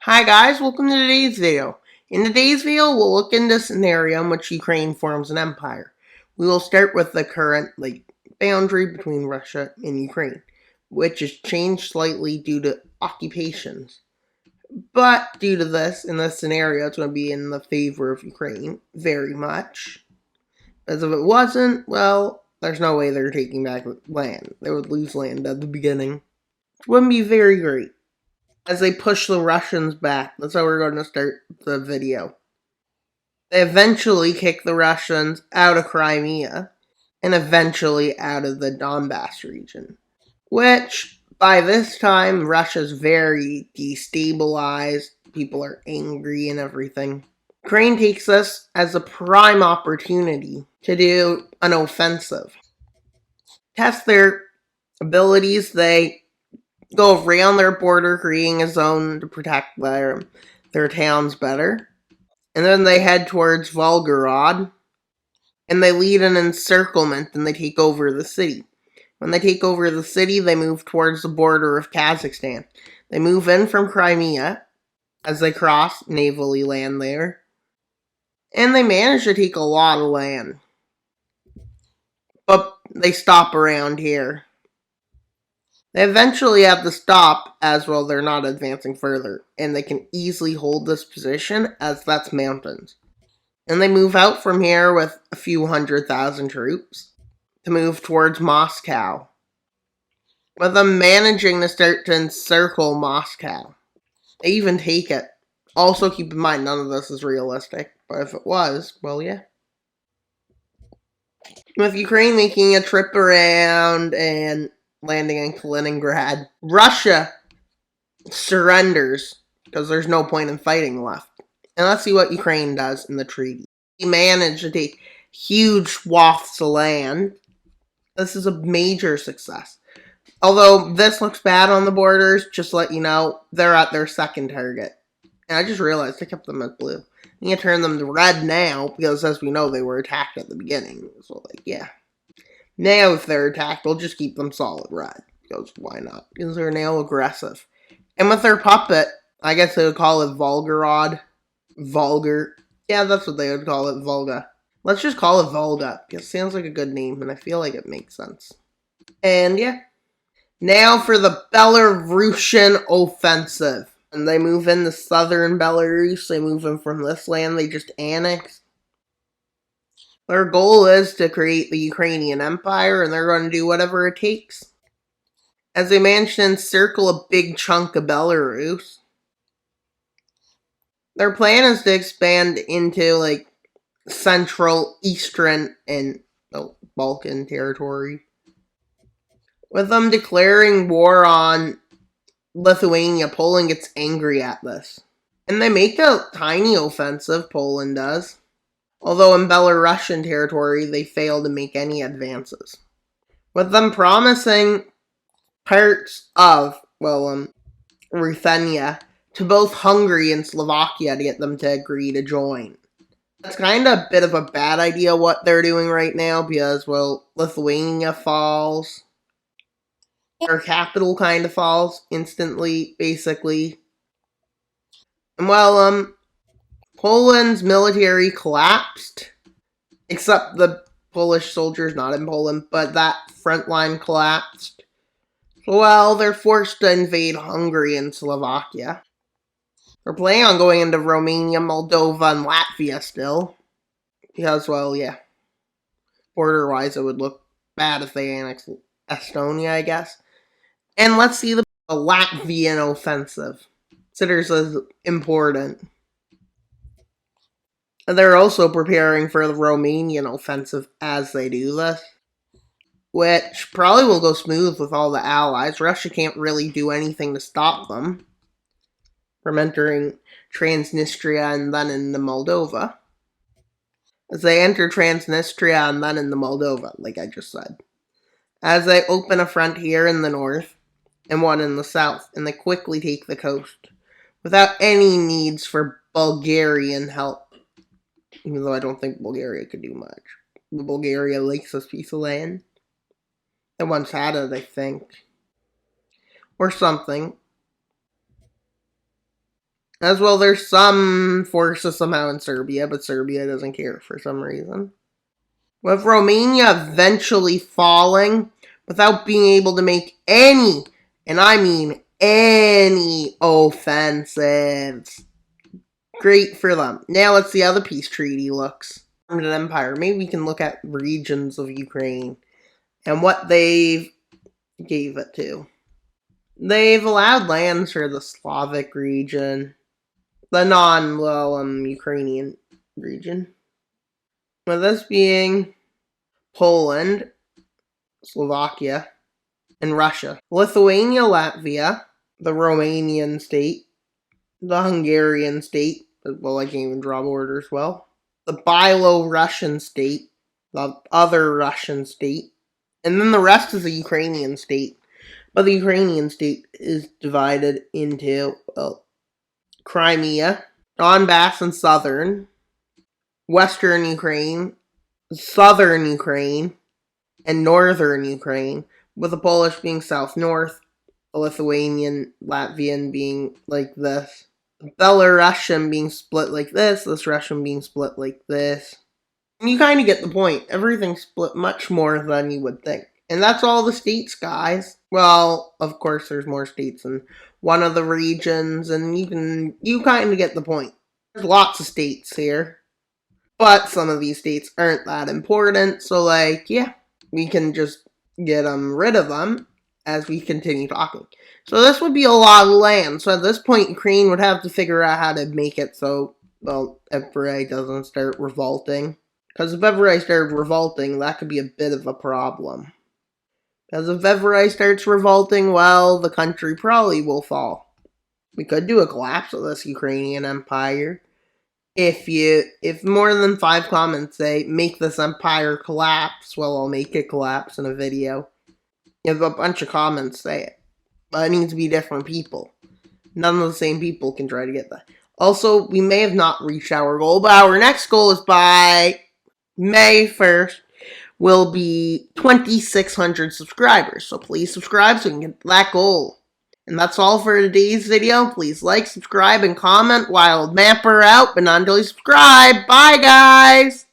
Hi guys, welcome to today's video. In today's video, we'll look into a scenario in which Ukraine forms an empire. We will start with the current boundary between Russia and Ukraine, which has changed slightly due to occupations. But due to this, in this scenario, it's going to be in the favor of Ukraine very much. As if it wasn't, well, there's no way they're taking back land. They would lose land at the beginning. It wouldn't be very great. As they push the Russians back. That's how we're going to start the video. They eventually kick the Russians out of Crimea and eventually out of the Donbass region, which by this time Russia's very destabilized. People are angry and everything. Ukraine takes this as a prime opportunity to do an offensive. Test their abilities. They go around their border, creating a zone to protect their towns better. And then they head towards Volgorod, and they lead an encirclement, and they take over the city. When they take over the city, they move towards the border of Kazakhstan. They move in from Crimea as they cross, navally land there. And they manage to take a lot of land. But they stop around here. They eventually have to stop, as well they're not advancing further, and they can easily hold this position, as that's mountains. And they move out from here with a few 100,000 troops to move towards Moscow, with them managing to start to encircle Moscow. They even take it. Also keep in mind, none of this is realistic, but if it was, well yeah. With Ukraine making a trip around and landing in Kaliningrad, Russia surrenders because there's no point in fighting left. And let's see what Ukraine does in the treaty. He managed to take huge swaths of land. This is a major success. Although this looks bad on the borders, just to let you know, they're at their second target. And I just realized I kept them at blue. I need to turn them to red now, because as we know, they were attacked at the beginning. So, yeah. Now, if they're attacked, we'll just keep them solid red. Because why not? Because they're now aggressive. And with their puppet, I guess they would call it Volgorod. Volgar. Yeah, that's what they would call it, Volga. Let's just call it Volga, because it sounds like a good name, and I feel like it makes sense. And yeah. Now for the Belarusian offensive. And they move into southern Belarus. They move in from this land they just annexed. Their goal is to create the Ukrainian Empire, and they're going to do whatever it takes. As they manage to encircle a big chunk of Belarus, their plan is to expand into, Central, Eastern, and Balkan territory, with them declaring war on Lithuania. Poland gets angry at this. And they make a tiny offensive, Poland does. Although in Belarusian territory, they fail to make any advances. With them promising parts of, Ruthenia to both Hungary and Slovakia to get them to agree to join. That's kind of a bit of a bad idea what they're doing right now, because, Lithuania falls. Their capital kind of falls instantly, basically. And Poland's military collapsed, except the Polish soldiers not in Poland, but that front line collapsed. So, they're forced to invade Hungary and Slovakia. They're planning on going into Romania, Moldova, and Latvia still. Because, border-wise it would look bad if they annexed Estonia, I guess. And let's see the Latvian offensive. Considers as important. And they're also preparing for the Romanian offensive as they do this, which probably will go smooth with all the allies. Russia can't really do anything to stop them from entering Transnistria and then into Moldova. As they enter Transnistria and then into Moldova, like I just said. As they open a frontier in the north and one in the south, and they quickly take the coast without any needs for Bulgarian help. Even though I don't think Bulgaria could do much. Bulgaria likes this piece of land. They once had it, I think. Or something. As well, there's some forces somehow in Serbia, but Serbia doesn't care for some reason. With Romania eventually falling without being able to make any, and I mean any, offensives. Great for them. Now let's see how the peace treaty looks. An empire. Maybe we can look at regions of Ukraine and what they've gave it to. They've allowed lands for the Slavic region, the non-Ukrainian region. With this being Poland, Slovakia, and Russia. Lithuania, Latvia, the Romanian state, the Hungarian state, well, I can't even draw borders well, the Byelorussian state, the other Russian state, and then the rest is a Ukrainian state. But the Ukrainian state is divided into, well, Crimea, Donbass and southern, western Ukraine, southern Ukraine, and northern Ukraine, with the Polish being south-north, the Lithuanian, Latvian being like this, the Belarusian being split like this Russian being split like this. And you kind of get the point. Everything's split much more than you would think. And that's all the states, guys. Well, of course, there's more states in one of the regions, and you kind of get the point. There's lots of states here, but some of these states aren't that important, so yeah, we can just get rid of them as we continue talking. So this would be a lot of land. So at this point, Ukraine would have to figure out how to make it so, well, Imperial doesn't start revolting. Because if Imperial started revolting, that could be a bit of a problem. Because if Imperial starts revolting, well, the country probably will fall. We could do a collapse of this Ukrainian empire. If more than 5 comments say, make this empire collapse, well, I'll make it collapse in a video. If a bunch of comments say it. But it needs to be different people. None of the same people can try to get that. Also, we may have not reached our goal, but our next goal is by May 1st will be 2,600 subscribers. So please subscribe so we can get that goal. And that's all for today's video. Please like, subscribe, and comment. Wild Mapper out, but not until you subscribe. Bye, guys!